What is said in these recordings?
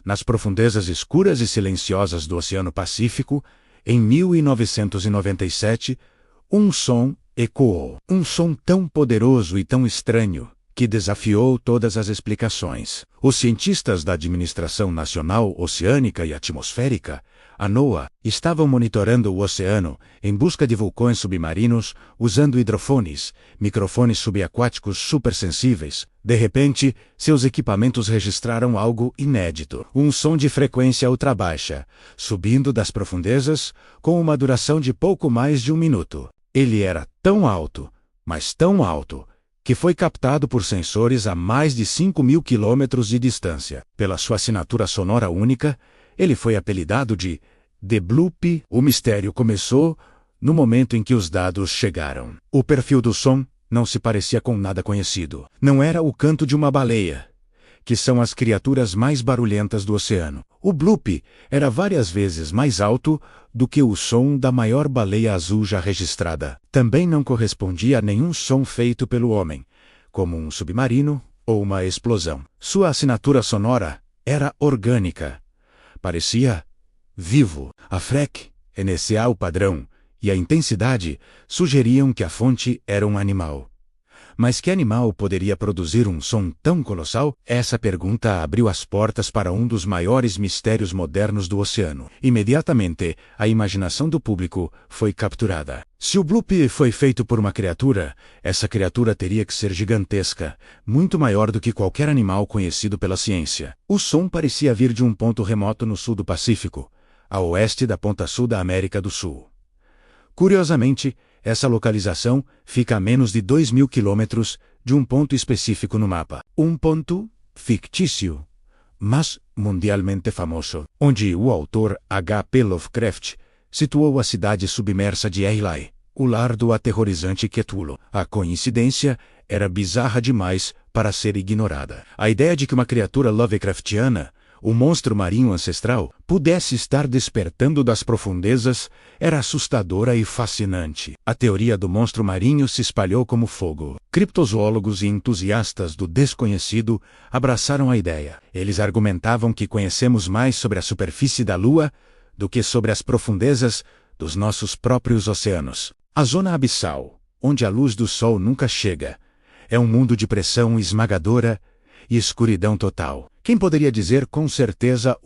nas profundezas escuras e silenciosas do Oceano Pacífico, em 1997, um som ecoou. Um som tão poderoso e tão estranho que desafiou todas as explicações. Os cientistas da Administração Nacional Oceânica e Atmosférica, a NOAA, estavam monitorando o oceano em busca de vulcões submarinos usando hidrofones, microfones subaquáticos supersensíveis. De repente, seus equipamentos registraram algo inédito. Um som de frequência ultrabaixa, subindo das profundezas, com uma duração de pouco mais de 1 minuto. Ele era tão alto, mas tão alto, que foi captado por sensores a mais de 5.000 quilômetros de distância. Pela sua assinatura sonora única, ele foi apelidado de The Bloop. O mistério começou no momento em que os dados chegaram. O perfil do som não se parecia com nada conhecido. Não era o canto de uma baleia, que são as criaturas mais barulhentas do oceano. O bloop era várias vezes mais alto do que o som da maior baleia azul já registrada. Também não correspondia a nenhum som feito pelo homem, como um submarino ou uma explosão. Sua assinatura sonora era orgânica. Parecia vivo. A FREQ, NCA o padrão, e a intensidade sugeriam que a fonte era um animal. Mas que animal poderia produzir um som tão colossal? Essa pergunta abriu as portas para um dos maiores mistérios modernos do oceano. Imediatamente, a imaginação do público foi capturada. Se o bloop foi feito por uma criatura, essa criatura teria que ser gigantesca, muito maior do que qualquer animal conhecido pela ciência. O som parecia vir de um ponto remoto no sul do Pacífico, a oeste da ponta sul da América do Sul. Curiosamente, essa localização fica a menos de 2.000 quilômetros de um ponto específico no mapa. Um ponto fictício, mas mundialmente famoso, onde o autor H.P. Lovecraft situou a cidade submersa de Ailai, o lar do aterrorizante Cthulhu. A coincidência era bizarra demais para ser ignorada. A ideia de que uma criatura Lovecraftiana, o monstro marinho ancestral, pudesse estar despertando das profundezas era assustadora e fascinante. A teoria do monstro marinho se espalhou como fogo. Criptozoólogos e entusiastas do desconhecido abraçaram a ideia. Eles argumentavam que conhecemos mais sobre a superfície da Lua do que sobre as profundezas dos nossos próprios oceanos. A zona abissal, onde a luz do sol nunca chega, é um mundo de pressão esmagadora e escuridão total. Quem poderia dizer com certeza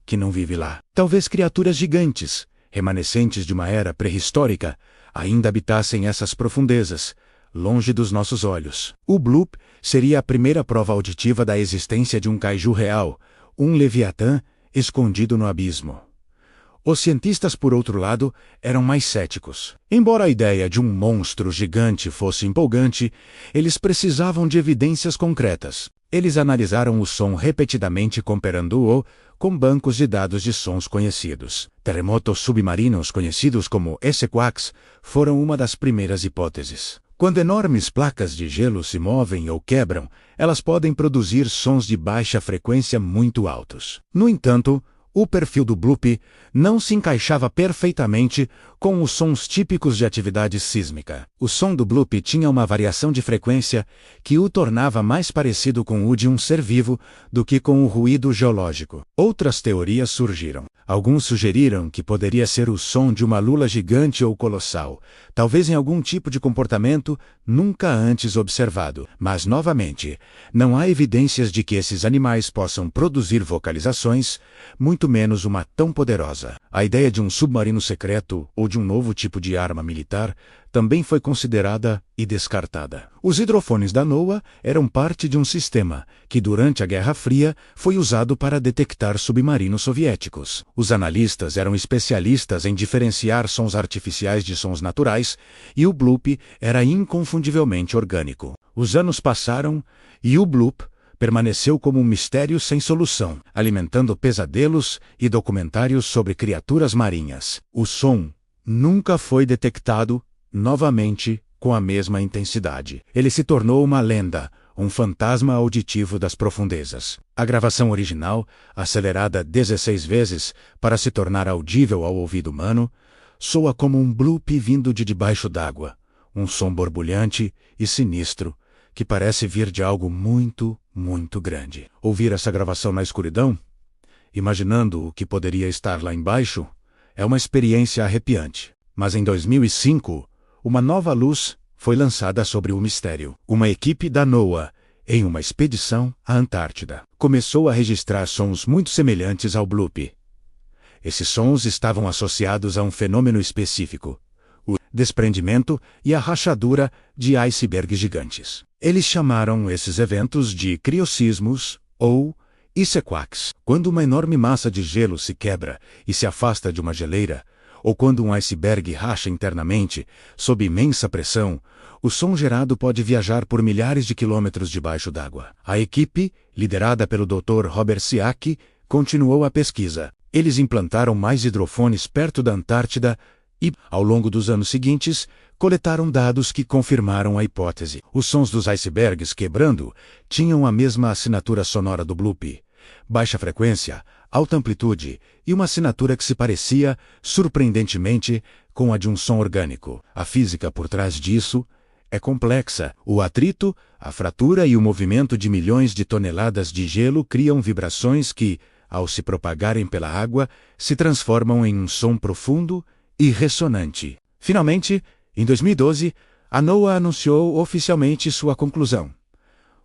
que não vive lá? Talvez criaturas gigantes, remanescentes de uma era pré-histórica, ainda habitassem essas profundezas, longe dos nossos olhos. O bloop seria a primeira prova auditiva da existência de um kaiju real, um leviatã escondido no abismo. Os cientistas, por outro lado, eram mais céticos. Embora a ideia de um monstro gigante fosse empolgante, eles precisavam de evidências concretas. Eles analisaram o som repetidamente comparando-o com bancos de dados de sons conhecidos. Terremotos submarinos conhecidos como earthquakes foram uma das primeiras hipóteses. Quando enormes placas de gelo se movem ou quebram, elas podem produzir sons de baixa frequência muito altos. No entanto, o perfil do bloop não se encaixava perfeitamente com os sons típicos de atividade sísmica. O som do bloop tinha uma variação de frequência que o tornava mais parecido com o de um ser vivo do que com o ruído geológico. Outras teorias surgiram. Alguns sugeriram que poderia ser o som de uma lula gigante ou colossal, talvez em algum tipo de comportamento nunca antes observado. Mas, novamente, não há evidências de que esses animais possam produzir vocalizações, muito menos uma tão poderosa. A ideia de um submarino secreto ou de um novo tipo de arma militar também foi considerada e descartada. Os hidrofones da NOAA eram parte de um sistema que, durante a Guerra Fria, foi usado para detectar submarinos soviéticos. Os analistas eram especialistas em diferenciar sons artificiais de sons naturais, e o bloop era inconfundivelmente orgânico. Os anos passaram e o bloop permaneceu como um mistério sem solução, alimentando pesadelos e documentários sobre criaturas marinhas. O som nunca foi detectado novamente com a mesma intensidade. Ele se tornou uma lenda, um fantasma auditivo das profundezas. A gravação original, acelerada 16 vezes para se tornar audível ao ouvido humano, soa como um bloop vindo de debaixo d'água, um som borbulhante e sinistro que parece vir de algo muito, muito grande. Ouvir essa gravação na escuridão imaginando o que poderia estar lá embaixo, é uma experiência arrepiante. Mas em 2005, uma nova luz foi lançada sobre o mistério. Uma equipe da NOAA, em uma expedição à Antártida, começou a registrar sons muito semelhantes ao bloop. Esses sons estavam associados a um fenômeno específico: o desprendimento e a rachadura de icebergs gigantes. Eles chamaram esses eventos de criosismos ou icequakes. Quando uma enorme massa de gelo se quebra e se afasta de uma geleira, ou quando um iceberg racha internamente, sob imensa pressão, o som gerado pode viajar por milhares de quilômetros debaixo d'água. A equipe, liderada pelo Dr. Robert Siak, continuou a pesquisa. Eles implantaram mais hidrofones perto da Antártida e, ao longo dos anos seguintes, coletaram dados que confirmaram a hipótese. Os sons dos icebergs quebrando tinham a mesma assinatura sonora do bloop: baixa frequência, alta amplitude e uma assinatura que se parecia, surpreendentemente, com a de um som orgânico. A física por trás disso é complexa. O atrito, a fratura e o movimento de milhões de toneladas de gelo criam vibrações que, ao se propagarem pela água, se transformam em um som profundo e ressonante. Finalmente, em 2012, a NOAA anunciou oficialmente sua conclusão.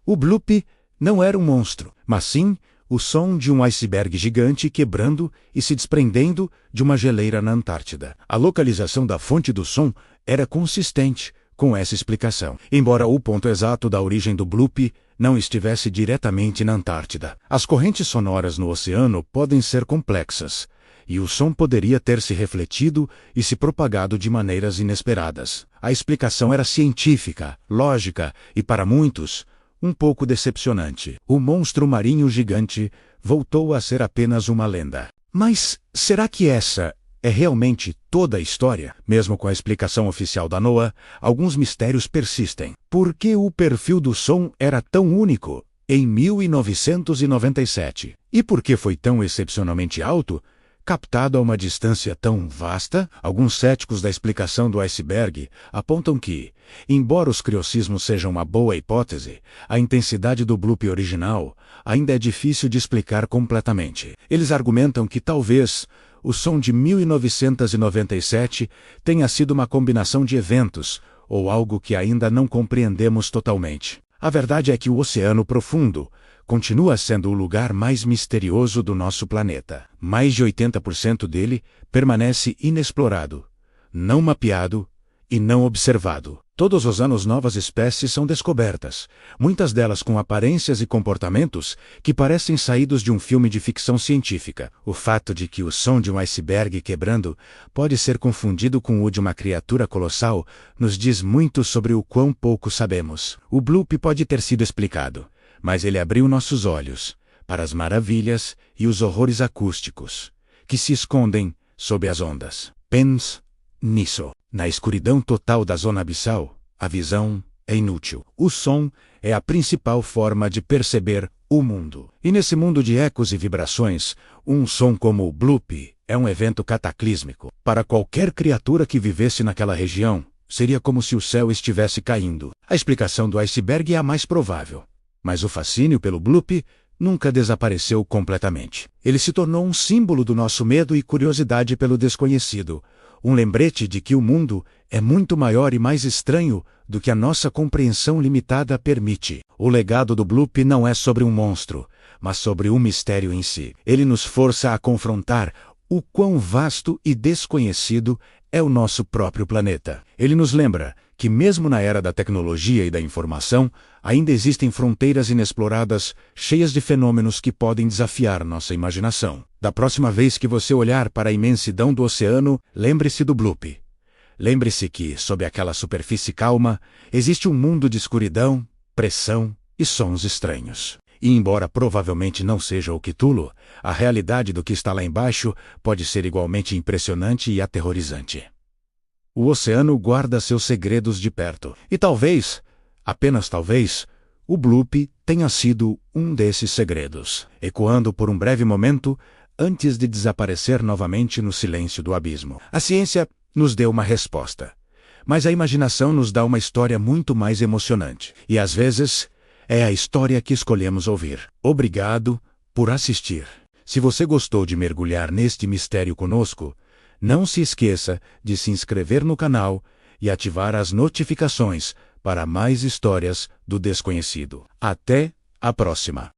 O bloop não era um monstro, mas sim o som de um iceberg gigante quebrando e se desprendendo de uma geleira na Antártida. A localização da fonte do som era consistente com essa explicação, embora o ponto exato da origem do bloop não estivesse diretamente na Antártida. As correntes sonoras no oceano podem ser complexas, e o som poderia ter se refletido e se propagado de maneiras inesperadas. A explicação era científica, lógica e, para muitos, um pouco decepcionante. O monstro marinho gigante voltou a ser apenas uma lenda. Mas será que essa é realmente toda a história? Mesmo com a explicação oficial da NOAA, alguns mistérios persistem. Por que o perfil do som era tão único em 1997? E por que foi tão excepcionalmente alto, captado a uma distância tão vasta? Alguns céticos da explicação do iceberg apontam que, embora os criosismos sejam uma boa hipótese, a intensidade do bloop original ainda é difícil de explicar completamente. Eles argumentam que talvez o som de 1997 tenha sido uma combinação de eventos, ou algo que ainda não compreendemos totalmente. A verdade é que o Oceano Profundo continua sendo o lugar mais misterioso do nosso planeta. Mais de 80% dele permanece inexplorado, não mapeado e não observado. Todos os anos novas espécies são descobertas, muitas delas com aparências e comportamentos que parecem saídos de um filme de ficção científica. O fato de que o som de um iceberg quebrando pode ser confundido com o de uma criatura colossal nos diz muito sobre o quão pouco sabemos. O bloop pode ter sido explicado, mas ele abriu nossos olhos para as maravilhas e os horrores acústicos que se escondem sob as ondas. Pense nisso. Na escuridão total da zona abissal, a visão é inútil. O som é a principal forma de perceber o mundo. E nesse mundo de ecos e vibrações, um som como o bloop é um evento cataclísmico. Para qualquer criatura que vivesse naquela região, seria como se o céu estivesse caindo. A explicação do iceberg é a mais provável, mas o fascínio pelo bloop nunca desapareceu completamente. Ele se tornou um símbolo do nosso medo e curiosidade pelo desconhecido, um lembrete de que o mundo é muito maior e mais estranho do que a nossa compreensão limitada permite. O legado do bloop não é sobre um monstro, mas sobre um mistério em si. Ele nos força a confrontar o quão vasto e desconhecido é o nosso próprio planeta. Ele nos lembra que mesmo na era da tecnologia e da informação, ainda existem fronteiras inexploradas, cheias de fenômenos que podem desafiar nossa imaginação. Da próxima vez que você olhar para a imensidão do oceano, lembre-se do bloop. Lembre-se que, sob aquela superfície calma, existe um mundo de escuridão, pressão e sons estranhos. E embora provavelmente não seja o Cthulhu, a realidade do que está lá embaixo pode ser igualmente impressionante e aterrorizante. O oceano guarda seus segredos de perto. E talvez, apenas talvez, o bloop tenha sido um desses segredos, ecoando por um breve momento antes de desaparecer novamente no silêncio do abismo. A ciência nos deu uma resposta, mas a imaginação nos dá uma história muito mais emocionante. E às vezes, é a história que escolhemos ouvir. Obrigado por assistir. Se você gostou de mergulhar neste mistério conosco, não se esqueça de se inscrever no canal e ativar as notificações para mais histórias do desconhecido. Até a próxima!